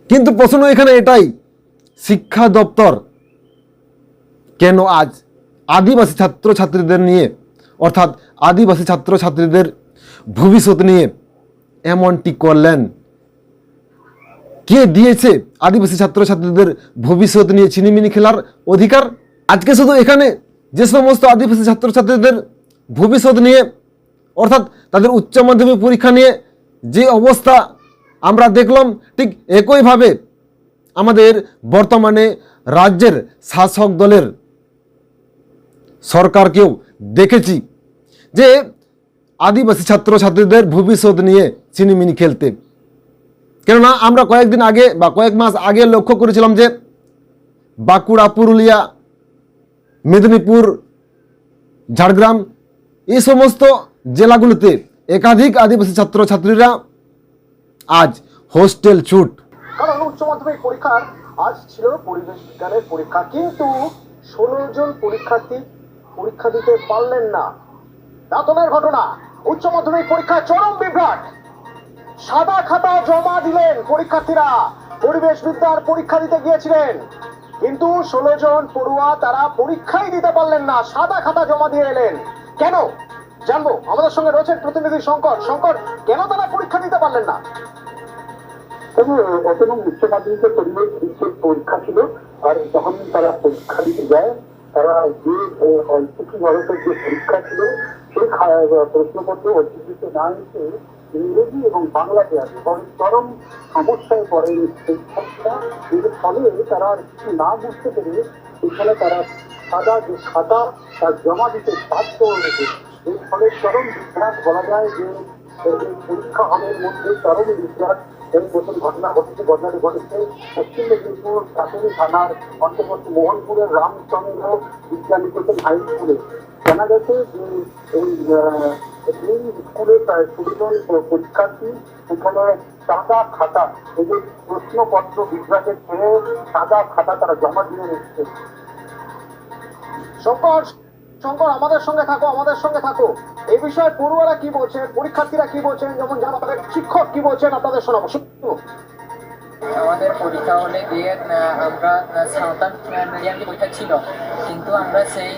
কিন্তু প্রশ্ন এখানে এটাই, শিক্ষা দপ্তর কেন আজ আদিবাসী ছাত্রছাত্রীদের নিয়ে, অর্থাৎ আদিবাসী ছাত্রছাত্রীদের ভবিষ্যৎ নিয়ে এমনটি করলেন? কে দিয়েছে আদিবাসী ছাত্রছাত্রীদের ভবিষ্যৎ নিয়ে ছিনিমিনি খেলার অধিকার? আজকে শুধু এখানে যে সমস্ত আদিবাসী ছাত্রছাত্রীদের ভবিষ্যৎ নিয়ে, অর্থাৎ তাদের উচ্চ মাধ্যমিক পরীক্ষা নিয়ে যে অবস্থা আমরা দেখলাম, ঠিক একইভাবে আমাদের বর্তমানে রাজ্যের শাসক দলের সরকারকেও দেখেছি যে আদিবাসী ছাত্রছাত্রীদের ভবিষ্যৎ নিয়ে ছিনিমিনি খেলতে। কেননা আমরা কয়েকদিন আগে বা কয়েক মাস আগে লক্ষ্য করেছিলাম যে বাঁকুড়া, পুরুলিয়া, মেদিনীপুর, ঝাড়গ্রাম এই সমস্ত জেলাগুলিতে একাধিক আদিবাসী ছাত্রছাত্রীরা আজ হোস্টেল ছুট। কারণ উচ্চ মাধ্যমিক পরীক্ষার আজ ছিল পরিবেশ বিজ্ঞানের পরীক্ষা, কিন্তু 16 জন পরীক্ষার্থী পরীক্ষা দিতে পারলেন না। দাতনের ঘটনা, উচ্চ মাধ্যমিক পরীক্ষা চরম বিভ্রাট। সাদা খাতা জমা দিলেন পরীক্ষার্থীরা, পরিবেশ বিদ্যার পরীক্ষা দিতে গিয়েছিলেন, কিন্তু 16 জন পড়ুয়া তারা পরীক্ষাই দিতে পারলেন না, সাদা খাতা জমা দিয়ে এলেন। কেন জানবো, আমাদের সঙ্গে রয়েছেন প্রতিনিধি শঙ্কর। শঙ্কর, কেন তারা পরীক্ষা দিতে পারলেন না? উচ্চ মাধ্যমিকের পরিবেশ বিজ্ঞান পরীক্ষা ছিল, আর যখন তারা পরীক্ষা দিতে যায়, তারা যে অল্পকি ভারতের যে পরীক্ষা ছিল সেই প্রশ্নপত্র অর্জিত না এসে ইংরেজি এবং বাংলাতে আছে, এবং চরম সমস্যায় পড়ে পরীক্ষার্থীরা। এর ফলে তারা কিছু না বুঝতে পেরে এখানে তারা সাদা যে খাতা তার জমা দিতে বাধ্য হয়েছে। এর ফলে চরম বিভ্রাট, বলা যায় যে পরীক্ষা হলের মধ্যে চরম বিভ্রাট এই প্রথম ঘটনা ঘটেছে। ঘটনাটি ঘটেছে পশ্চিম মেদিনীপুর কাছারি থানার অন্তর্গত মোহনপুরের রামচন্দ্র বিদ্যানিকেতন হাই স্কুলে। জানা গেছে যে এই স্কুলে প্রায় 16 জন পরীক্ষার্থী এখানে সাদা খাতা, এই যে প্রশ্নপত্র বিভ্রাটের ছেড়ে সাদা খাতা তারা জমা দিয়ে এসেছে। শঙ্কর, আমাদের সঙ্গে থাকো। এই বিষয়ে পড়ুয়ারা কি বলছেন, পরীক্ষার্থীরা কি বলছেন, যেমন আমাদের শিক্ষক কি বলছেন আপনাদের শোনাবো। আমাদের পরীক্ষা হলে গিয়ে আমরা সাঁওতাল মিডিয়ামে পরীক্ষা ছিল, কিন্তু আমরা সেই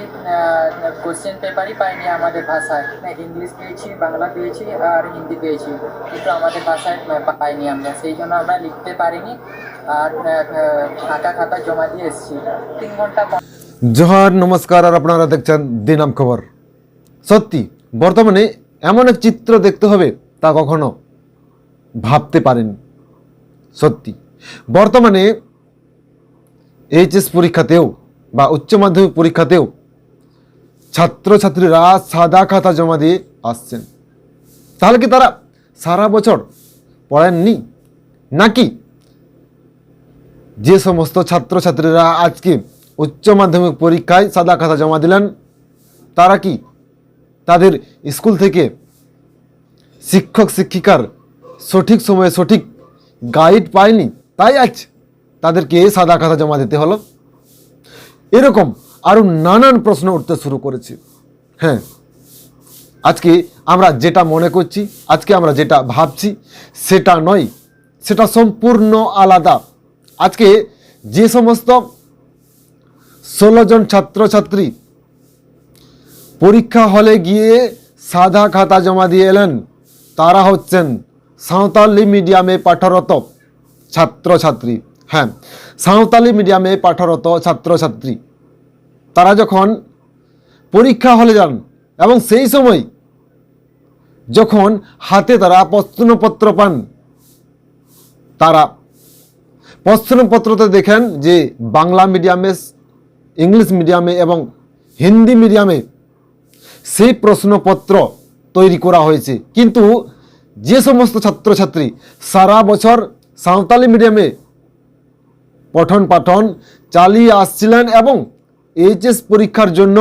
কোশ্চেন পেপারই পাইনি আমাদের ভাষায়। ইংলিশ পেয়েছি, বাংলা পেয়েছি আর হিন্দি পেয়েছি, কিন্তু আমাদের ভাষায় পাইনি আমরা, সেই জন্য আমরা লিখতে পারিনি আর ফাঁকা খাতা জমা দিয়ে এসেছি 3 ঘন্টা। জোহার, নমস্কার, আর আপনারা দেখছেন দিনাম খবর। সত্যি বর্তমানে এমন এক চিত্র দেখতে হবে তা কখনো ভাবতে পারেন। সত্যি বর্তমানে এইচএস পরীক্ষাতেও বা উচ্চ মাধ্যমিক পরীক্ষাতেও ছাত্রছাত্রীরা সাদা খাতা জমা দিয়ে আসছেন। তাহলে কি তারা সারা বছর পড়েননি, নাকি যে সমস্ত ছাত্রছাত্রীরা আজকে উচ্চ মাধ্যমিক পরীক্ষায় সাদা খাতা জমা দিলেন তারা কি তাদের স্কুল থেকে শিক্ষক শিক্ষিকার সঠিক সময়ে সঠিক গাইড পায়নি, তাই আজ তাদেরকে সাদা খাতা জমা দিতে হলো? এরকম আরও নানান প্রশ্ন উঠতে শুরু করেছে। হ্যাঁ, আজকে আমরা যেটা মনে করছি, আজকে আমরা যেটা ভাবছি সেটা নয়, সেটা সম্পূর্ণ আলাদা। আজকে যে সমস্ত 16 জন ছাত্রছাত্রী পরীক্ষা হলে গিয়ে সাদা খাতা জমা দিয়ে এলেন, তারা হচ্ছেন সাঁওতালি মিডিয়ামে পাঠরত ছাত্রছাত্রী। হ্যাঁ, সাঁওতালি মিডিয়ামে পাঠরত ছাত্রছাত্রী। তারা যখন পরীক্ষা হলে যান এবং সেই সময় যখন হাতে তারা প্রশ্নপত্র পান, তারা প্রশ্নপত্রতে দেখেন যে বাংলা মিডিয়ামে, ইংলিশ মিডিয়ামে এবং হিন্দি মিডিয়ামে সেই প্রশ্নপত্র তৈরি করা হয়েছে। কিন্তু যে সমস্ত ছাত্রছাত্রী সারা বছর সাঁওতালি মিডিয়ামে পঠন পাঠন চালিয়ে আসছিলেন এবং এইচএস পরীক্ষার জন্য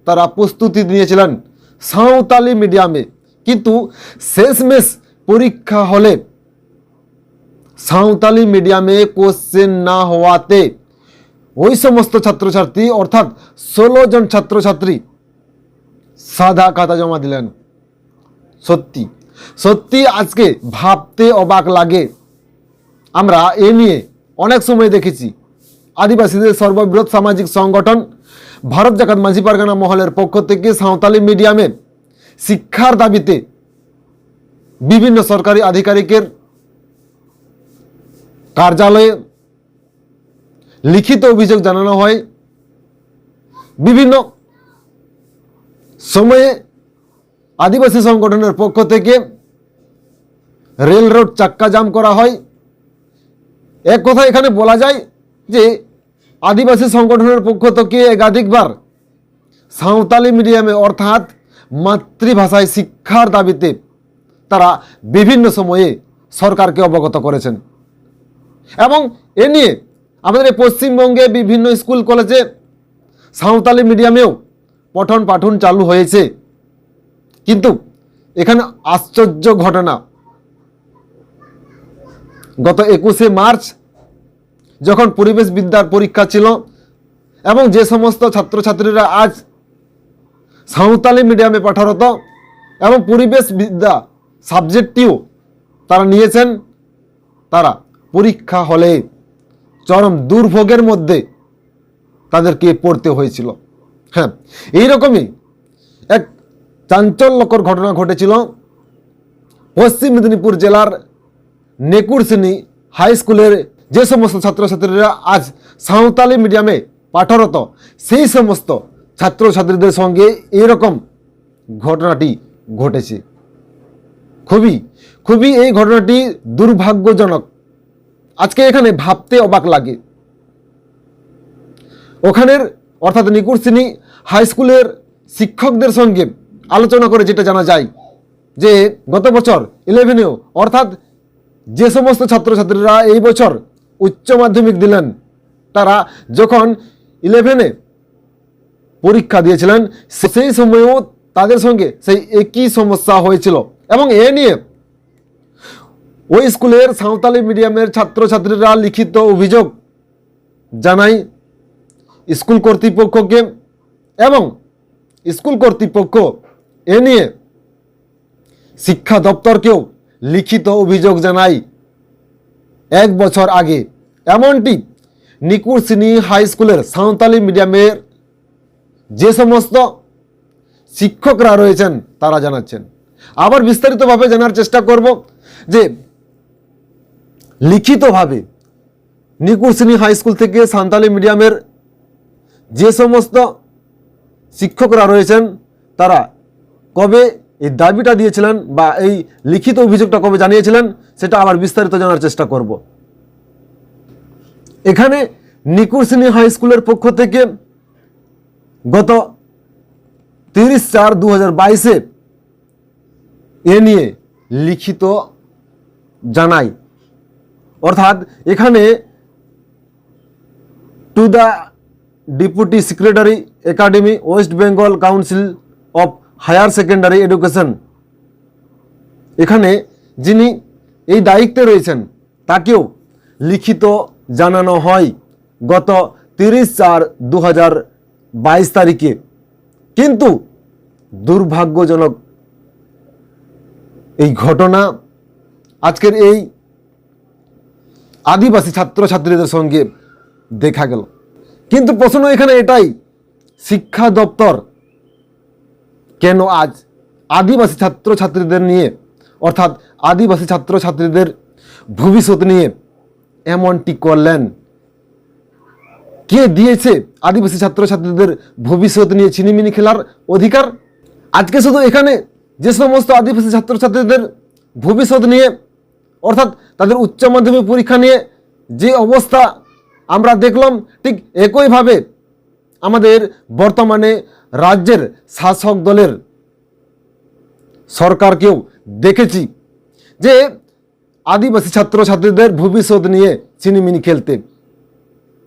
তারা প্রস্তুতি নিয়েছিলেন সাঁওতালি মিডিয়ামে, কিন্তু শেষমেশ পরীক্ষা হলে সাঁওতালি মিডিয়ামে কোশ্চেন না হওয়াতে ওই সমস্ত ছাত্রছাত্রী অর্থাৎ 16 জন ছাত্রছাত্রী সাদা খাতা জমা দিলেন। সত্যি সত্যি আজকে ভাবতে অবাক লাগে। আমরা এ নিয়ে অনেক সময় দেখেছি আদিবাসীদের সর্ববৃহৎ সামাজিক সংগঠন ভারত জাকাত মাঝি পারগানা মহলের পক্ষ থেকে সাঁওতালি মিডিয়ামে শিক্ষার দাবিতে বিভিন্ন সরকারি আধিকারিকের কার্যালয়ে লিখিত অভিযোগ জানানো হয়। বিভিন্ন সময়ে আদিবাসী সংগঠনের পক্ষ থেকে রেল রোড চাক্কা জাম করা হয়। এক কথা এখানে বলা যায় যে আদিবাসী সংগঠনের পক্ষ থেকে একাধিকবার সাঁওতালি মিডিয়ামে অর্থাৎ মাতৃভাষায় শিক্ষার দাবিতে তারা বিভিন্ন সময়ে সরকারকে অবগত করেছেন এবং এ নিয়ে আমাদের এই পশ্চিমবঙ্গে বিভিন্ন স্কুল কলেজে সাঁওতালি মিডিয়ামেও পঠন পাঠন চালু হয়েছে। কিন্তু এখানে আশ্চর্য ঘটনা, গত 21শে মার্চ যখন পরিবেশ বিদ্যার পরীক্ষা ছিল এবং যে সমস্ত ছাত্রছাত্রীরা আজ সাঁওতালি মিডিয়ামে পাঠরত এবং পরিবেশ বিদ্যা সাবজেক্টটিও তারা নিয়েছেন, তারা পরীক্ষা হলে চরম দুর্ভোগের মধ্যে তাদেরকে পড়তে হয়েছিল। হ্যাঁ, এইরকমই এক চাঞ্চল্যকর ঘটনা ঘটেছিল পশ্চিম মেদিনীপুর জেলার নেকুরসিনি হাই স্কুলের যে সমস্ত ছাত্রছাত্রীরা আজ সাঁওতালি মিডিয়ামে পাঠরত সেই সমস্ত ছাত্রছাত্রীদের সঙ্গে এরকম ঘটনাটি ঘটেছে। খুবই এই ঘটনাটি দুর্ভাগ্যজনক। আজকে এখানে ভাবতে অবাক লাগে, ওখানের অর্থাৎ নিকুরসিনি হাই স্কুলের শিক্ষকদের সঙ্গে আলোচনা করে যেটা জানা যায় যে গত বছর 11এও অর্থাৎ যে সমস্ত ছাত্রছাত্রীরা এই বছর উচ্চ মাধ্যমিক দিলেন তারা যখন 11এ পরীক্ষা দিয়েছিলেন সেই সময়েও তাদের সঙ্গে সেই একই সমস্যা হয়েছিল এবং এ নিয়ে ওই স্কুলের সাঁওতালি মিডিয়ামের ছাত্রছাত্রীরা লিখিত অভিযোগ জানায় স্কুল কর্তৃপক্ষকে এবং স্কুল কর্তৃপক্ষ এ নিয়ে শিক্ষা দপ্তরকেও লিখিত অভিযোগ জানায় 1 বছর আগে। এমনটি নিকুরসিনি হাই স্কুলের সাঁওতালি মিডিয়ামের যে সমস্ত শিক্ষকরা রয়েছেন তারা জানাচ্ছেন। আবার বিস্তারিতভাবে জানার চেষ্টা করব যে লিখিতভাবে নিকুরসিনি হাই স্কুল থেকে সাঁওতালি মিডিয়ামের যে সমস্ত শিক্ষকরা রয়েছেন তারা কবে এই দাবিটা দিয়েছিলেন বা এই লিখিত অভিযোগটা কবে জানিয়েছিলেন সেটা আবার বিস্তারিত জানার চেষ্টা করব। এখানে নিকুরসিনি হাই স্কুলের পক্ষ থেকে গত 30/4/2022 এ নিয়ে লিখিত জানাই, অর্থাৎ এখানে to the deputy secretary academy West Bengal council of higher secondary education, এখানে যিনি এই দায়িত্বে রয়েছেন তাকেও লিখিত জানানো হয় গত 30/4/2022 তারিখে। কিন্তু দুর্ভাগ্যজনক এই ঘটনা আজকের এই আদিবাসী ছাত্রছাত্রীদের সঙ্গে দেখা গেল। কিন্তু প্রশ্ন এখানে এটাই, শিক্ষা দপ্তর কেন আজ আদিবাসী ছাত্রছাত্রীদের নিয়ে অর্থাৎ আদিবাসী ছাত্রছাত্রীদের ভবিষ্যৎ নিয়ে এমনটি করলেন? কে দিয়েছে আদিবাসী ছাত্রছাত্রীদের ভবিষ্যৎ নিয়ে ছিনিমিনি খেলার অধিকার? আজকে শুধু এখানে যে সমস্ত আদিবাসী ছাত্রছাত্রীদের ভবিষ্যৎ নিয়ে অর্থাৎ তাদের উচ্চ মাধ্যমিক পরীক্ষা নিয়ে যে অবস্থা আমরা দেখলাম, ঠিক একইভাবে আমাদের বর্তমানে রাজ্যের শাসক দলের সরকারকেও দেখেছি যে আদিবাসী ছাত্রছাত্রীদের ভবিষ্যৎ নিয়ে ছিনিমিনি খেলতে।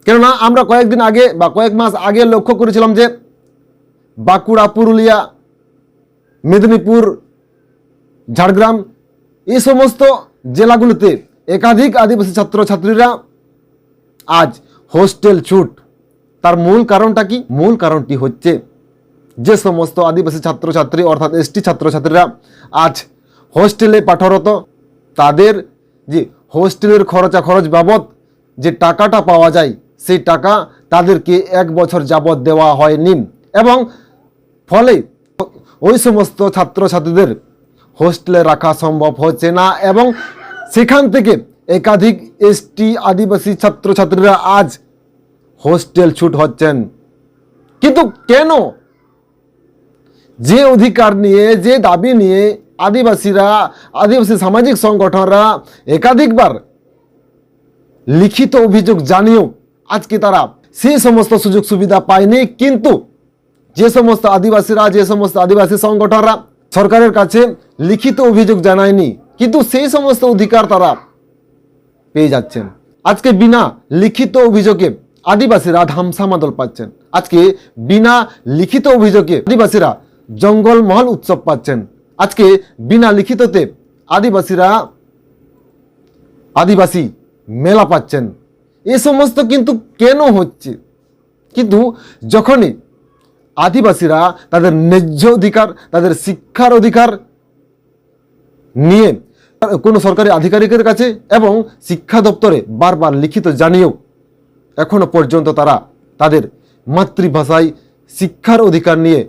কেননা আমরা কয়েকদিন আগে বা কয়েক মাস আগে লক্ষ্য করেছিলাম যে বাঁকুড়া, পুরুলিয়া, মেদিনীপুর, ঝাড়গ্রাম এই সমস্ত জেলাগুলিতে একাধিক আদিবাসী ছাত্রছাত্রীরা আজ হোস্টেল ছুট। তার মূল কারণটা কি? মূল কারণটি হচ্ছে যে সমস্ত আদিবাসী ছাত্রছাত্রী অর্থাৎ এসটি ছাত্রছাত্রীরা আজ হোস্টেলে পাঠরত তাদের যে হোস্টেলের খরচ বাবদ যে টাকাটা পাওয়া যায় সেই টাকা তাদেরকে 1 বছর যাবৎ দেওয়া হয়নি এবং ফলে ওই সমস্ত ছাত্রছাত্রীদের হোস্টেলে রাখা সম্ভব হচ্ছে না এবং সেখান থেকে একাধিক এসটি আদিবাসী ছাত্রছাত্রীরা আজ হোস্টেল ছুট হচ্ছেন। কিন্তু কেন? যে অধিকার নিয়ে, যে দাবি নিয়ে আদিবাসী সামাজিক সংগঠনরা একাধিকবার লিখিত অভিযোগ জানিয়েও আজকে তারা সেই সমস্ত সুযোগ সুবিধা পায়নি, কিন্তু যে সমস্ত আদিবাসী সংগঠনরা সরকারের কাছে লিখিত অভিযোগ জানায়নি, কিন্তু সেই সমস্ত অধিকার তারা পেয়ে যাচ্ছেন। আজকে বিনা লিখিত অভিযোগে আদিবাসীরা ধামসামাদল পাচ্ছেন। আজকে বিনা লিখিত অভিযোগে আদিবাসীরা জঙ্গলমহল উৎসব পাচ্ছেন। আজকে বিনা লিখিততে আদিবাসীরা আদিবাসী মেলা পাচ্ছেন। এ সমস্ত কিন্তু কেন হচ্ছে? কিন্তু যখনই আদিবাসীরা তাদের ন্যায্য অধিকার, তাদের শিক্ষার অধিকার নিয়ে কোনো সরকারি আধিকারিকের কাছে এবং শিক্ষা দপ্তরে বারবার লিখিত জানিয়েও এখনো পর্যন্ত তারা তাদের মাতৃভাষায় শিক্ষার অধিকার নিয়ে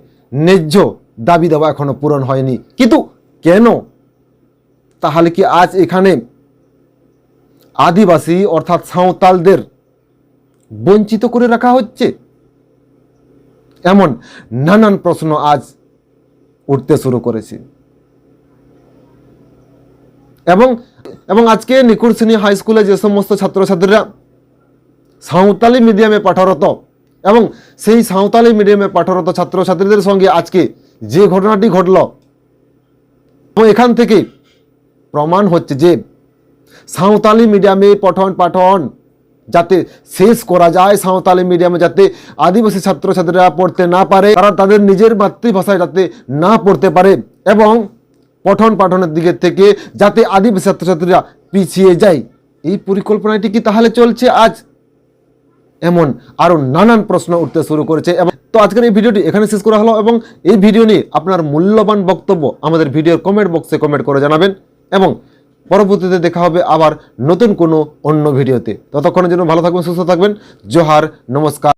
ন্যায্য দাবি দেওয়া এখনো পূরণ হয়নি। কিন্তু কেন? তাহলে কি আজ এখানে আদিবাসী অর্থাৎ সাঁওতালদের বঞ্চিত করে রাখা হচ্ছে? এমন নানান প্রশ্ন আজ উঠতে শুরু করেছে এবং আজকে নিকুড়শ্রেণী হাই স্কুলে যে সমস্ত ছাত্রছাত্রীরা সাঁওতালি মিডিয়ামে পাঠরত এবং সেই সাঁওতালি মিডিয়ামে পাঠরত ছাত্রছাত্রীদের সঙ্গে আজকে যে ঘটনাটি ঘটল, এখান থেকে প্রমাণ হচ্ছে যে সাঁওতালি মিডিয়ামে পঠন পাঠন যাতে শেষ করা যায়, সাঁওতালি মিডিয়ামে যাতে আদিবাসী ছাত্রছাত্রীরা পড়তে না পারে, তারা তাদের নিজের মাতৃভাষায় যাতে না পড়তে পারে এবং পঠন পাঠনের দিকের থেকে যাতে আদিবাসী ছাত্রছাত্রীরা পিছিয়ে যায়, এই পরিকল্পনাটি কি তাহলে চলছে আজ? এমন আরও নানান প্রশ্ন উঠতে শুরু করেছে। এবং তো আজকের এই ভিডিওটি এখানে শেষ করা হলো এবং এই ভিডিও নিয়ে আপনার মূল্যবান বক্তব্য আমাদের ভিডিওর কমেন্ট বক্সে কমেন্ট করে জানাবেন এবং পরবর্তীতে দেখা হবে আবার নতুন কোনো অন্য ভিডিওতে। ততক্ষণের জন্য ভালো থাকবেন, সুস্থ থাকবেন। জোহার, নমস্কার।